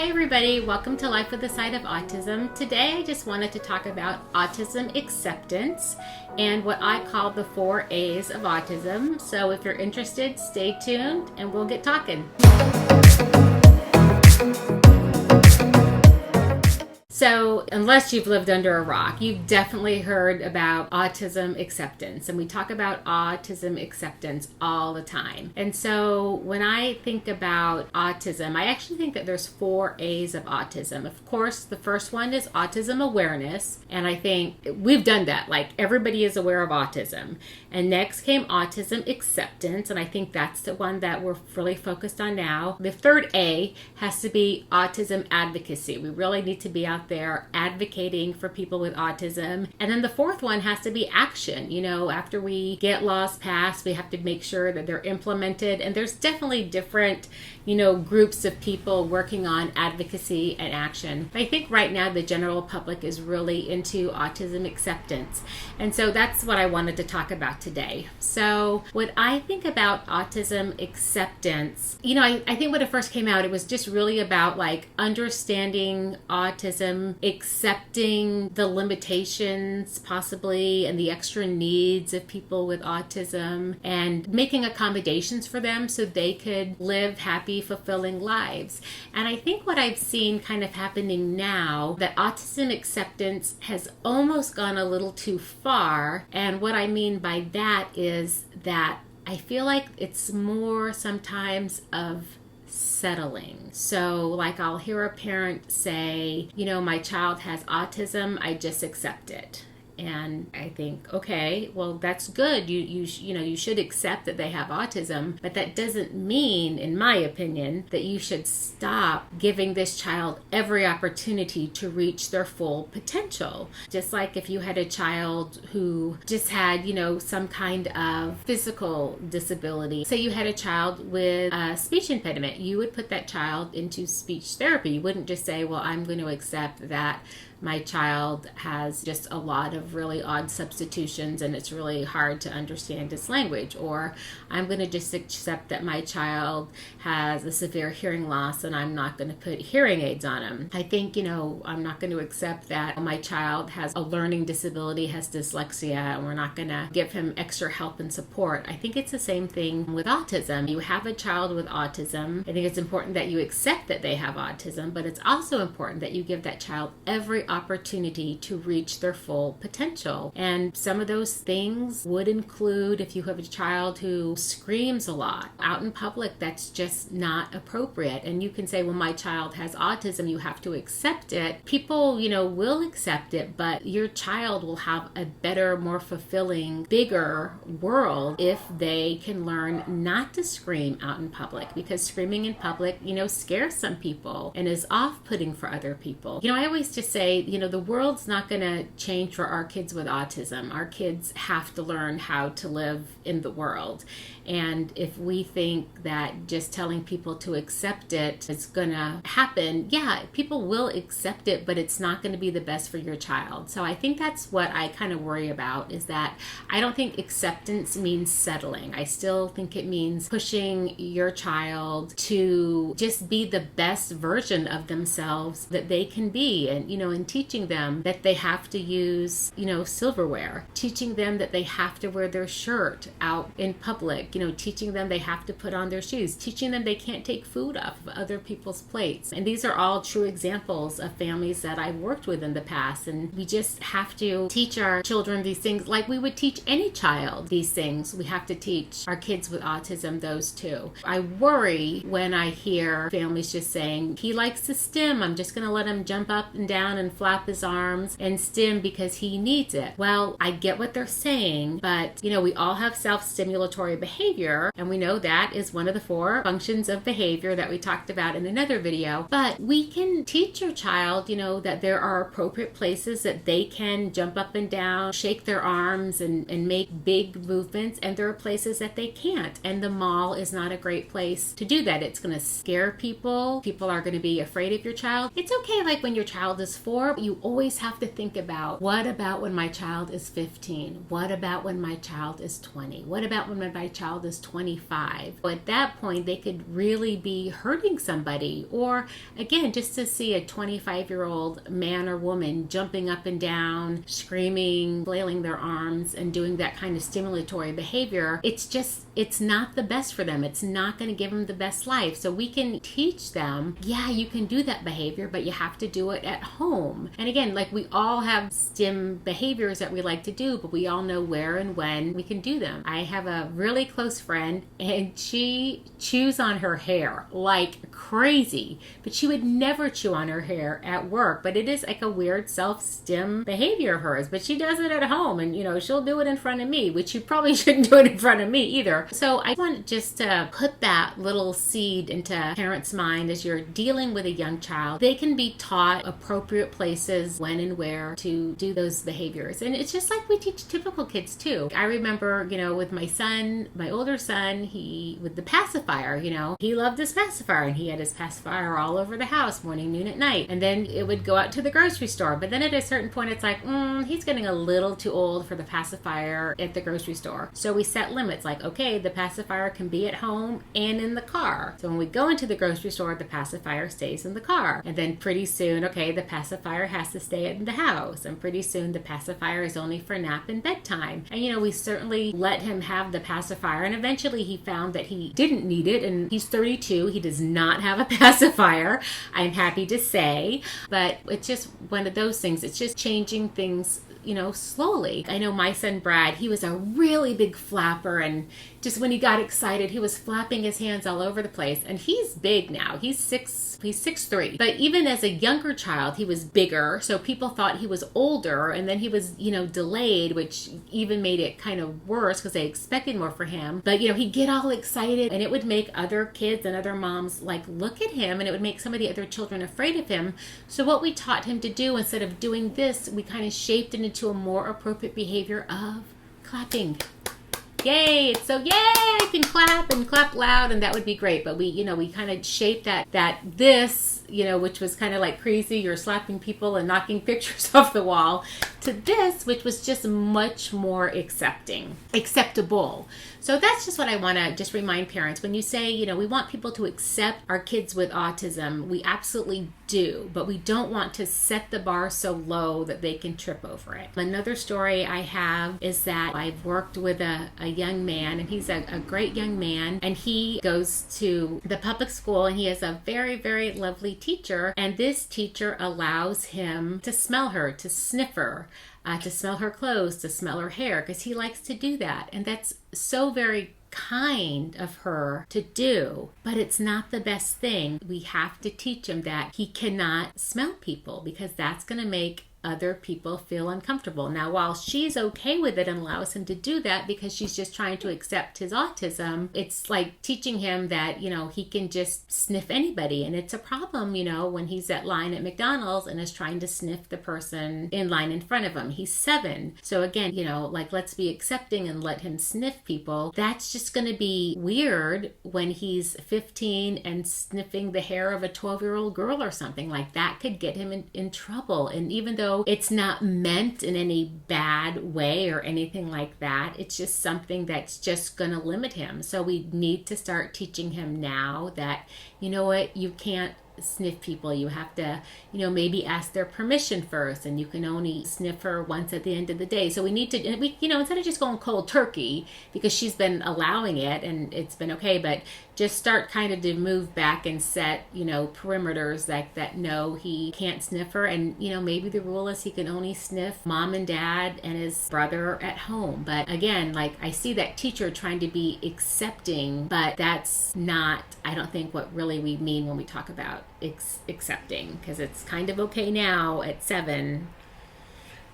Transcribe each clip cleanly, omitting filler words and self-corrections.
Hi everybody, welcome to Life with the Side of Autism. Today I just wanted to talk about autism acceptance and what I call the 4 A's of autism. So if you're interested, stay tuned and we'll get talking. So unless you've lived under a rock, you've definitely heard about autism acceptance. And we talk about autism acceptance all the time. And so when I think about autism, I actually think that there's 4 A's of autism. Of course, the first one is autism awareness. And I think we've done that. Like everybody is aware of autism. And next came autism acceptance. And I think that's the one that we're really focused on now. The third A has to be autism advocacy. We really need to be out there advocating for people with autism. And then the fourth one has to be action. You know, after we get laws passed, we have to make sure that they're implemented. And there's definitely different, groups of people working on advocacy and action. I think right now the general public is really into autism acceptance. And so that's what I wanted to talk about today. So when I think about autism acceptance, I think when it first came out, it was just really about like understanding autism, accepting the limitations possibly and the extra needs of people with autism and making accommodations for them so they could live happy, fulfilling lives. And I think what I've seen kind of happening now, that autism acceptance has almost gone a little too far. And what I mean by that is that I feel like it's more sometimes of settling. So like I'll hear a parent say, my child has autism, I just accept it. And I think, okay, well, that's good. You should accept that they have autism, but that doesn't mean, in my opinion, that you should stop giving this child every opportunity to reach their full potential. Just like if you had a child who just had, some kind of physical disability. Say you had a child with a speech impediment, you would put that child into speech therapy. You wouldn't just say, well, I'm going to accept that my child has just a lot of really odd substitutions and it's really hard to understand his language. Or I'm going to just accept that my child has a severe hearing loss and I'm not going to put hearing aids on him. I think, I'm not going to accept that my child has a learning disability, has dyslexia, and we're not going to give him extra help and support. I think it's the same thing with autism. You have a child with autism. I think it's important that you accept that they have autism, but it's also important that you give that child every opportunity to reach their full potential. And some of those things would include if you have a child who screams a lot out in public, that's just not appropriate. And you can say, well, my child has autism, you have to accept it. People, will accept it, but your child will have a better, more fulfilling, bigger world if they can learn not to scream out in public, because screaming in public, scares some people and is off-putting for other people. I always just say, the world's not going to change for our kids with autism. Our kids have to learn how to live in the world. And if we think that just telling people to accept it is going to happen, yeah, people will accept it, but it's not going to be the best for your child. So I think that's what I kind of worry about, is that I don't think acceptance means settling. I still think it means pushing your child to just be the best version of themselves that they can be. And teaching them that they have to use, silverware, teaching them that they have to wear their shirt out in public, teaching them they have to put on their shoes, teaching them they can't take food off of other people's plates. And these are all true examples of families that I've worked with in the past. And we just have to teach our children these things like we would teach any child these things. We have to teach our kids with autism those too. I worry when I hear families just saying, he likes to stim, I'm just going to let him jump up and down and flap his arms and stim because he needs it. Well, I get what they're saying, but we all have self-stimulatory behavior, and we know that is one of the 4 functions of behavior that we talked about in another video. But we can teach your child, that there are appropriate places that they can jump up and down, shake their arms and make big movements, and there are places that they can't. And the mall is not a great place to do that. It's going to scare people. People are going to be afraid of your child. It's okay, like when your child is 4, you always have to think about, what about about when my child is 15? What about when my child is 20? What about when my child is 25? At that point, they could really be hurting somebody. Or again, just to see a 25-year-old man or woman jumping up and down, screaming, flailing their arms, and doing that kind of stimulatory behavior, it's not the best for them. It's not going to give them the best life. So we can teach them, yeah, you can do that behavior, but you have to do it at home. And again, like we all have stim behaviors that we like to do, but we all know where and when we can do them. I have a really close friend, and she chews on her hair like crazy, but she would never chew on her hair at work. But it is like a weird self-stim behavior of hers, but she does it at home, and she'll do it in front of me, which you probably shouldn't do it in front of me either. So I want just to put that little seed into parents' mind as you're dealing with a young child. They can be taught appropriate places, when and where to do those behaviors. And it's just like we teach typical kids too. I remember, with my son, my older son, with the pacifier, he loved his pacifier, and he had his pacifier all over the house, morning, noon, at night. And then it would go out to the grocery store. But then at a certain point, it's like, he's getting a little too old for the pacifier at the grocery store. So we set limits, like, okay, the pacifier can be at home and in the car. So when we go into the grocery store, the pacifier stays in the car. And then pretty soon, okay, the pacifier has to stay in the house. And pretty soon the pacifier is only for nap and bedtime. And we certainly let him have the pacifier. And eventually he found that he didn't need it. And he's 32. He does not have a pacifier, I'm happy to say. But it's just one of those things. It's just changing things slowly. I know my son Brad, he was a really big flapper, and just when he got excited, he was flapping his hands all over the place. And he's big now. He's 6'3". But even as a younger child, he was bigger. So people thought he was older, and then he was, delayed, which even made it kind of worse because they expected more for him. But, he'd get all excited, and it would make other kids and other moms look at him, and it would make some of the other children afraid of him. So what we taught him to do, instead of doing this, we kind of shaped it into a more appropriate behavior of clapping. Yay! So yay! I can clap and clap loud, and that would be great. But we kind of shaped that this, which was kind of like crazy, you're slapping people and knocking pictures off the wall, to this, which was just much more acceptable. So that's just what I want to just remind parents. When you say, we want people to accept our kids with autism, we absolutely do, but we don't want to set the bar so low that they can trip over it. Another story I have is that I've worked with a young man, and he's a great young man, and he goes to the public school, and he has a very, very lovely teacher, and this teacher allows him to smell her, to sniff her, to smell her clothes, to smell her hair, because he likes to do that. And that's so very kind of her to do, but it's not the best thing. We have to teach him that he cannot smell people, because that's going to make other people feel uncomfortable. Now, while she's okay with it and allows him to do that because she's just trying to accept his autism, it's like teaching him that, he can just sniff anybody. And it's a problem, when he's at line at McDonald's and is trying to sniff the person in line in front of him. He's 7. So again, let's be accepting and let him sniff people. That's just going to be weird when he's 15 and sniffing the hair of a 12-year-old girl or something. Like that could get him in trouble. And even though it's not meant in any bad way or anything like that, it's just something that's just going to limit him. So we need to start teaching him now that, you can't sniff people. You have to, maybe ask their permission first, and you can only sniff her once at the end of the day. So we need to, instead of just going cold turkey, because she's been allowing it and it's been okay, but just start kind of to move back and set, perimeters like that. No, he can't sniff her. And, maybe the rule is he can only sniff mom and dad and his brother at home. But again, I see that teacher trying to be accepting, but that's not, I don't think, what really we mean when we talk about accepting, because it's kind of okay now at 7,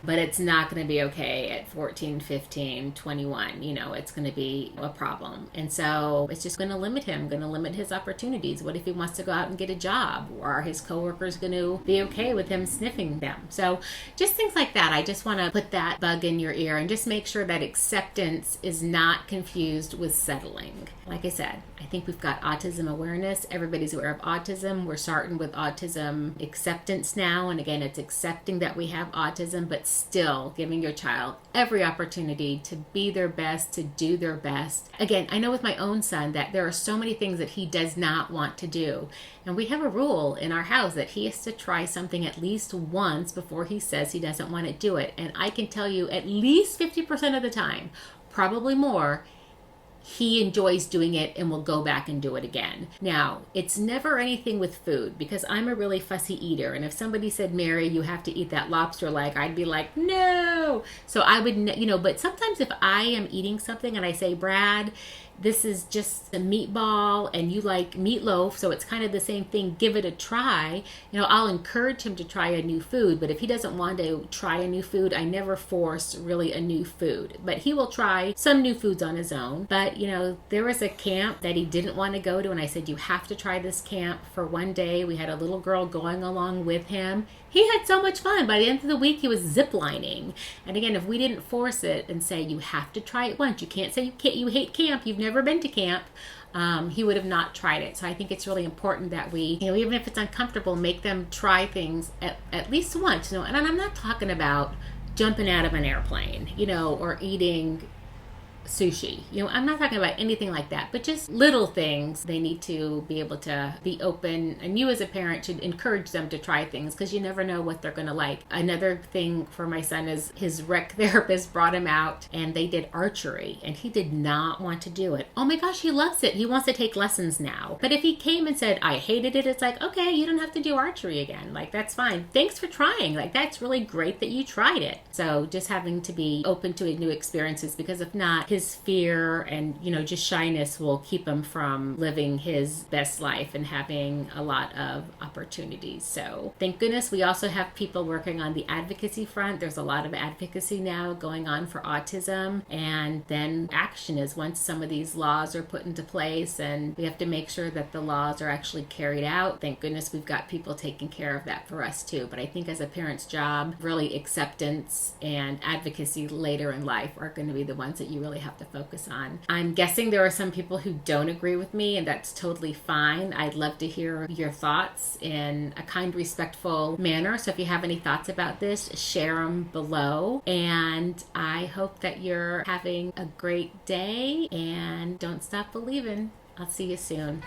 but it's not going to be okay at 14, 15, 21. It's going to be a problem. And so it's just going to limit him, going to limit his opportunities. What if he wants to go out and get a job? Or are his coworkers going to be okay with him sniffing them? So just things like that. I just want to put that bug in your ear and just make sure that acceptance is not confused with settling. Like I said, I think we've got autism awareness. Everybody's aware of autism. We're starting with autism acceptance now. And again, it's accepting that we have autism, but still giving your child every opportunity to be their best, to do their best. Again, I know with my own son that there are so many things that he does not want to do. And we have a rule in our house that he has to try something at least once before he says he doesn't want to do it. And I can tell you at least 50% of the time, probably more, he enjoys doing it and will go back and do it again. Now, it's never anything with food, because I'm a really fussy eater. And if somebody said, Mary, you have to eat that lobster leg, I'd be like, no. So I would, but sometimes if I am eating something and I say, Brad, this is just a meatball and you like meatloaf, so it's kind of the same thing, give it a try. I'll encourage him to try a new food, but if he doesn't want to try a new food, I never force really a new food. But he will try some new foods on his own. But, there was a camp that he didn't want to go to, and I said, you have to try this camp for one day. We had a little girl going along with him. He had so much fun. By the end of the week, he was ziplining. And again, if we didn't force it and say, you have to try it once, you can't say you hate camp, you've never been to camp, he would have not tried it. So I think it's really important that we, even if it's uncomfortable, make them try things at least once. And I'm not talking about jumping out of an airplane, or eating sushi. I'm not talking about anything like that, but just little things. They need to be able to be open, and you as a parent should encourage them to try things, because you never know what they're going to like. Another thing for my son is his rec therapist brought him out and they did archery, and he did not want to do it. Oh my gosh, he loves it. He wants to take lessons now. But if he came and said, I hated it, it's like, okay, you don't have to do archery again. Like, that's fine. Thanks for trying. Like, that's really great that you tried it. So just having to be open to new experiences, because if not, his fear and just shyness will keep him from living his best life and having a lot of opportunities. So thank goodness we also have people working on the advocacy front. There's a lot of advocacy now going on for autism, and then action is once some of these laws are put into place, and we have to make sure that the laws are actually carried out. Thank goodness we've got people taking care of that for us too. But I think as a parent's job, really acceptance and advocacy later in life are going to be the ones that you really have to focus on. I'm guessing there are some people who don't agree with me, and that's totally fine. I'd love to hear your thoughts in a kind, respectful manner. So if you have any thoughts about this, share them below. And I hope that you're having a great day, and don't stop believing. I'll see you soon.